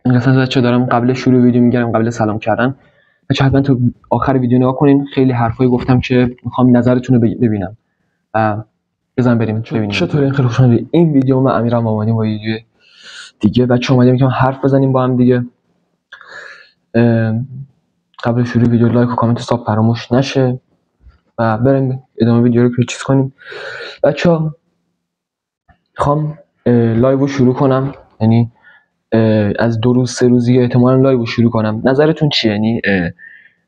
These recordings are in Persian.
این قسمت بچه دارم قبل شروع ویدیو میگم، قبل سلام کردن بچه حتما تو آخر ویدیو نگاه کنین. خیلی حرفایی گفتم که میخوام نظرتون رو ببینم و بزن بریم ببینیم چطوره. خیلی خوش اومدید. این ویدیو من امیرم اومدیم با ویدیو دیگه بچه اومدیم که حرف بزنیم با هم دیگه. قبل شروع ویدیو لایک و کامنت ساب فراموش نشه و بریم ادامه ویدیو رو چیز کنیم. بچه‌ها میخوام لایو رو شروع کنم، یعنی از 2 روز 3 روزی احتمالاً لایو رو شروع کنم. نظرتون چیه؟ یعنی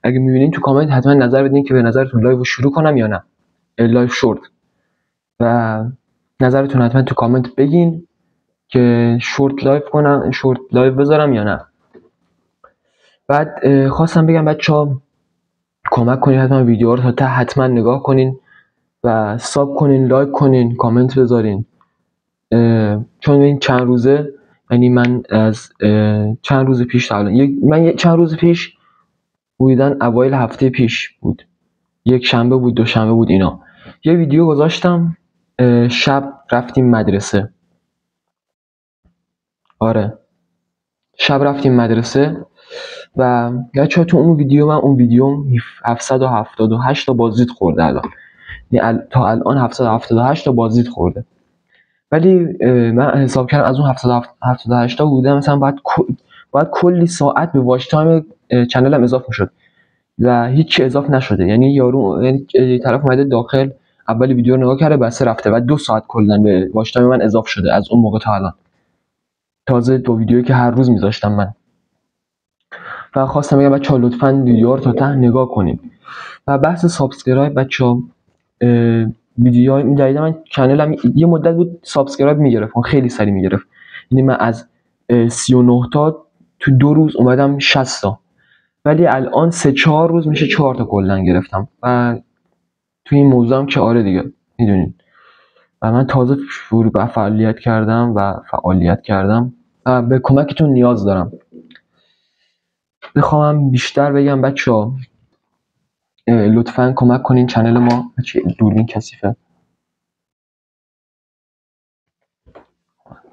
اگه میبینین تو کامنت حتما نظر بدین که به نظرتون لایو رو شروع کنم یا نه، لایو شورت، و نظرتون حتما تو کامنت بگین که شورت لایو کنم، شورت لایو بذارم یا نه. بعد خواستم بگم بچه‌ها کمک کنین حتما ویدیو رو تا حتما نگاه کنین و ساب کنین، لایک کنین، کامنت بذارین، چون این چند روزه، یعنی من از چند روز پیش من چند روز پیش بودن، اوایل هفته پیش بود، یک شنبه بود، دوشنبه بود، اینا یه ویدیو گذاشتم. شب رفتیم مدرسه. آره شب رفتیم مدرسه و بچه‌ها تو اون ویدیو 778 تا بازدید خورده الان، یعنی تا الان 778 تا بازدید خورده. ولی من حساب کردم از اون 778 تا بوده مثلا باید کلی ساعت به واچ تایم چنلم اضافه شد و هیچ اضافه نشده. یعنی یارو، یعنی طرف اومده داخل، اول ویدیو رو نگاه کرده، بس رفته و 2 ساعت کلا به واچ تایم من اضافه شده از اون موقع تا الان. تازه 2 ویدیویی که هر روز میذاشتم من. و خواستم بگم بچه‌ها لطفاً ویدیو رو تا ته نگاه کنید. و بحث سابسکرایب بچه‌ها، ویدیوهای این جدید من چنلم یه مدت بود سابسکرایب میگرفت، خیلی سری میگرفت. یعنی من از 39 تا تو 2 روز اومدم 60 تا، ولی الان 3-4 روز میشه 4 تا کلا گرفتم. و تو این موضوع هم که آره دیگه میدونین و من تازه شروع به فعالیت کردم و به کمکتون نیاز دارم. میخوام بیشتر بگم بچه‌ها لطفاً کمک کنین چنل ما. دوربین کثیفه،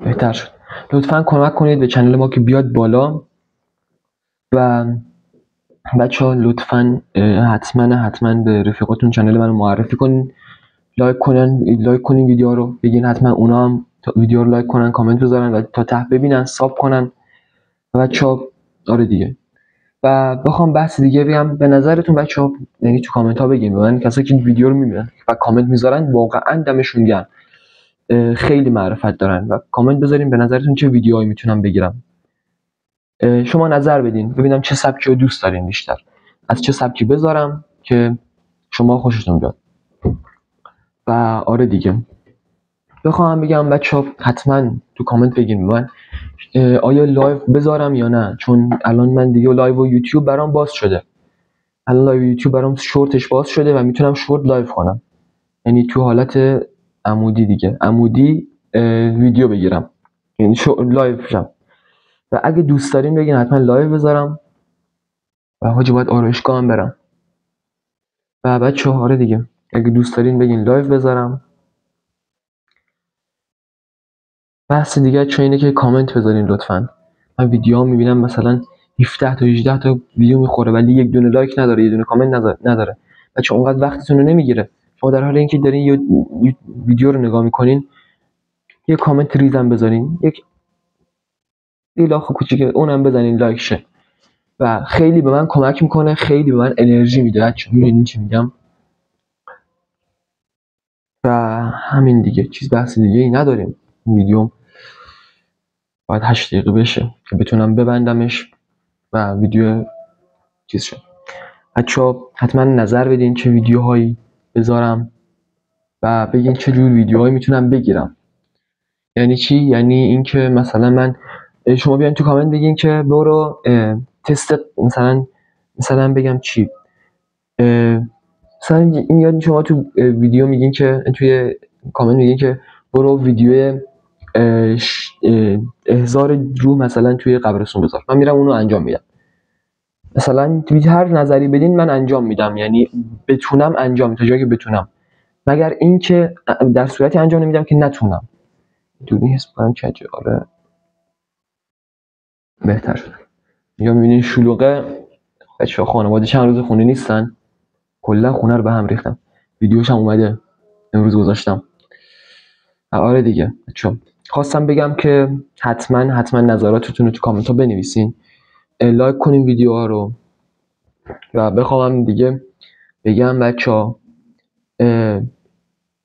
بهتر شد. لطفاً کمک کنید به چنل ما که بیاد بالا. و بچه‌ها لطفاً حتما به رفیقاتون چنل منو معرفی کنین، لایک کنین ویدیو رو، بگین حتما اونا هم ویدیو رو لایک کنن، کامنت بذارن و تا ته ببینن، ساب کنن. بچه‌ها آره دیگه. و بخوام بحث دیگه بگم، به نظرتون بچه‌ها یعنی تو کامنت ها بگین، من کسایی که ویدیو رو میبینن و کامنت میذارن واقعا دمشون گرم، خیلی معرفت دارن. و کامنت بذارین به نظرتون چه ویدیوهایی میتونم بگیرم. شما نظر بدین ببینم چه سبکی رو دوست دارین بیشتر، از چه سبکی بذارم که شما خوشتون بیاد. و آره دیگه بخوام بگم بچه‌ها حتما تو کامنت بگین من آیا لایو بذارم یا نه، چون الان من دیگه لایو و یوتیوب برام باز شده. الان لایو یوتیوب برام شورتش باز شده و میتونم شورت لایو کنم، یعنی تو حالت عمودی دیگه، عمودی ویدیو بگیرم، یعنی لایو شم. و اگه دوست دارین بگین حتما لایو بذارم و حاجی باید آرایشگاه هم برم. و بچه‌ها آره دیگه اگه دوست دارین بگین لایو بذارم. بحث دیگه چه اینه که کامنت بذارین لطفاً. من ویدیوها میبینم مثلا 17 تا 18 تا ویدیو میخوره ولی یک دونه لایک نداره، یه دونه کامنت نداره. بچه‌ها اونقدر وقتتون رو نمیگیره. شما در حال اینکه دارین یه ویدیو رو نگاه میکنین یه کامنت ریزم بذارین، یک ایلاخ کوچیک اونم بزنین لایک شه و خیلی به من کمک میکنه، خیلی به من انرژی میده. بچه‌ها میدونین چی میگم. و همین دیگه، چیز بحث دیگه ای نداریم. ویدیو باید 8 دقیقه بشه که بتونم ببندمش و ویدیو چیز شد. بچه‌ها حتما نظر بدین چه ویدیوهایی بذارم و بگین چه جور ویدیوهایی میتونم بگیرم. یعنی چی؟ یعنی اینکه مثلا من شما بیاین تو کامنت بگین که برو تست، مثلا بگم چی، مثلا میاد شما تو ویدیو میگین که توی کامنت میگین که برو ویدیو احضار روح مثلا توی قبرستون بذار، من میرم اونو انجام میدم. مثلا هر نظری بدین من انجام میدم، یعنی بتونم انجام میدم تا جایی که بتونم، مگر اینکه در صورتی انجام نمیدم که نتونم. دونی حس کنم که آره بهتر شد. یا میبینین شلوغه، بچه‌ها خانواده چند روز خونه نیستن، کلا خونه رو به هم ریختم. ویدیوش هم اومده امروز گذاشتم. آره دیگه بچه‌ها، خواستم بگم که حتما نظراتتون رو تو کامنت ها بنویسین، لایک کنین ویدیوها رو. و بخوام دیگه بگم بچه‌ها،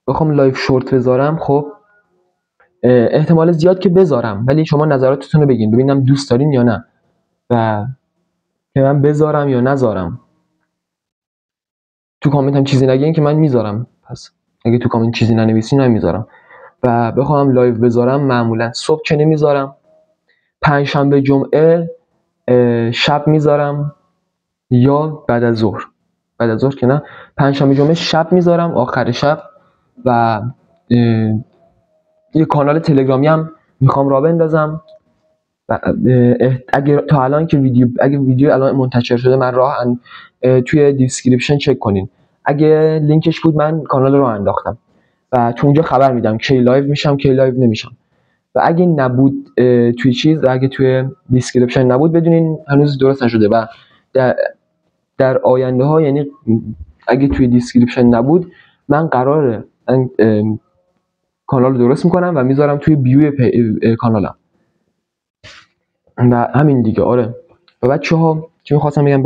بخوام لایو شورت بذارم، خب احتمال زیاد که بذارم، ولی شما نظراتتون رو بگین ببینم دوست دارین یا نه، و که من بذارم یا نذارم. تو کامنت هم چیزی نگین که من میذارم، پس اگه تو کامنت چیزی ننویسین نمیذارم. و بخوام لایو بذارم معمولا صبح که نمیذارم، پنجشنبه جمعه شب میذارم، یا بعد از ظهر. بعد از ظهر که نه، پنجشنبه جمعه شب میذارم، آخر شب. و یه کانال تلگرامی هم میخوام راه بندازم. اگه تا الان که ویدیو الان منتشر شده، من توی دیسکریپشن چک کنین، اگه لینکش بود من کانال رو انداختم و تو اونجا خبر میدم کی لایو میشم کی لایو نمیشم. و اگه نبود توی اگه توی دیسکریپشن نبود، بدونین هنوز درست نشده. و در آینده ها، یعنی اگه توی دیسکریپشن نبود، من قراره کانال رو درست میکنم و میذارم توی بیو کانالم. و همین دیگه. آره. و بچه‌ها چی می‌خواستم بگم،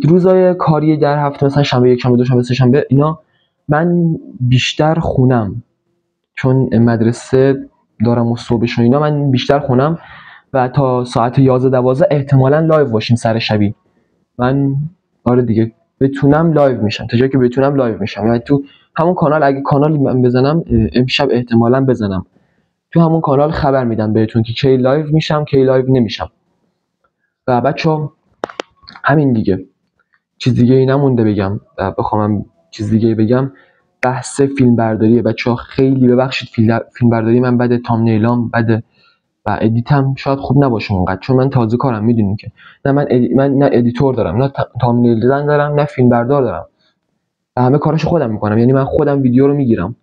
روزای کاری در هفته، مثلا شنبه، یک شنبه، دوشنبه، سه شنبه، اینا من بیشتر خونم، چون مدرسه دارم و صبحش و اینا من بیشتر خونم. و تا ساعت 11 12 احتمالاً لایو باشیم سر شبی. من آره دیگه بتونم لایو میشم، تا جایی که بتونم لایو میشم. یعنی تو همون کانال، اگه کانال من بزنم امشب احتمالاً بزنم، تو همون کانال خبر میدم بهتون که کی لایو میشم کی لایو نمیشم. و بچه‌ها همین دیگه، چیز دیگه ای نمونده بگم. و بخوام چیز دیگه بگم، بحث فیلم برداریه بچه‌ها. خیلی ببخشید، فیلم برداری من بده، تامنیلام بده و ادیتم شاید خوب نباشه اونقدر، چون من تازه کارم، میدونین که نه من نه ادیتور دارم، نه تامنیل دیزاین دارم، نه فیلم بردار دارم. و همه کاراشو خودم میکنم. یعنی من خودم ویدیو رو میگیرم،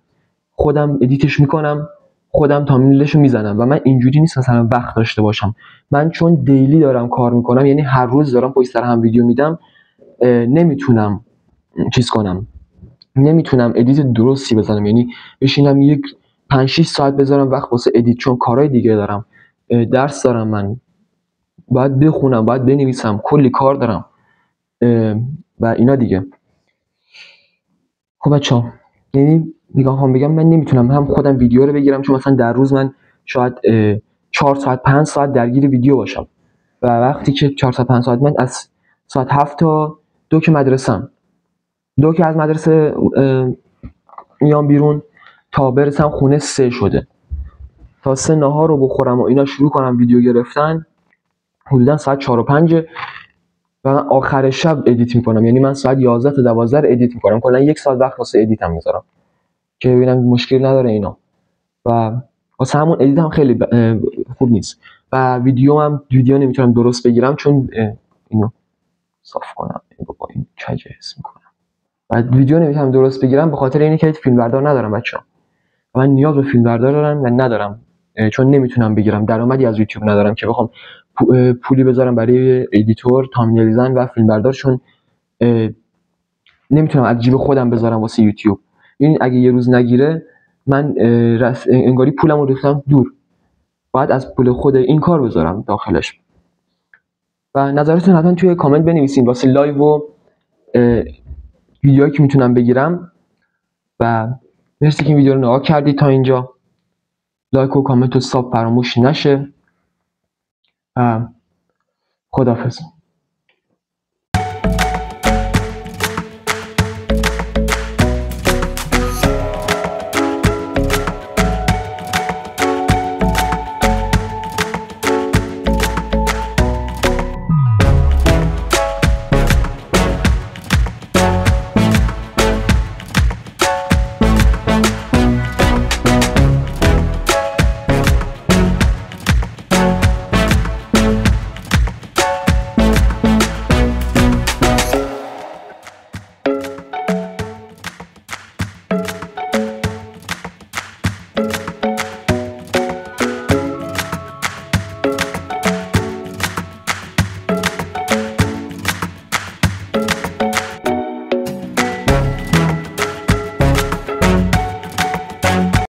خودم ادیتش میکنم، خودم تامنیلشو میزنم. و من اینجوری نیست مثلا وقت داشته باشم. من چون دیلی دارم کار میکنم، یعنی هر روز دارم پشت سر هم ویدیو میدم، نمیتونم چیز کنم، نمیتونم ادیت درستی بزنم. یعنی بشینم یک 5 6 ساعت بذارم وقت واسه ادیت، چون کارهای دیگه دارم، درس دارم، من باید بخونم، باید بنویسم، کلی کار دارم و اینا دیگه. خب بچه‌ها، یعنی میگم من نمیتونم هم خودم ویدیو رو بگیرم، چون مثلا در روز من شاید 4 ساعت 5 ساعت درگیر ویدیو باشم. و وقتی که 4 ساعت 5 ساعت، من از ساعت 7 تا 2 که مدرسه‌ام، 2 که از مدرسه میام بیرون تا برسم خونه 3 شده. تا 3 ناهار رو بخورم و اینا شروع کنم ویدیو گرفتن، حدودا ساعت 4 و 5. و من آخر شب ادیت میکنم. یعنی من ساعت 11 تا 12 رو ادیت میکنم، کلا 1 ساعت وقت واسه ادیتم میذارم که ببینم مشکل نداره اینا. و واسه همون ادیت هم خیلی خوب نیست. و ویدیو نمیتونم درست بگیرم، چون اینو صاف کنم، با این کج حس میکنم. و ویدیو نمیتونم درست بگیرم به خاطر اینه که فیلم بردار ندارم بچه‌ها. من نیاز به فیلم بردار دارم و ندارم، چون نمیتونم بگیرم، درآمدی از یوتیوب ندارم که بخوام پولی بذارم برای ادیتور، تامنیل دیزاین و فیلم بردار، چون نمیتونم از جیب خودم بذارم واسه یوتیوب. این اگه یه روز نگیره، من انگاری پولمو ریختم دور، باید از پول خود این کار بذارم داخلش. و نظرتون حتما توی کامنت بنویسین واسه لایو و ویدیوهایی که میتونم بگیرم. و مرسی که این ویدیو رو نگاه کردید تا اینجا. لایک و کامنت و ساب فراموش نشه. خداحافظ.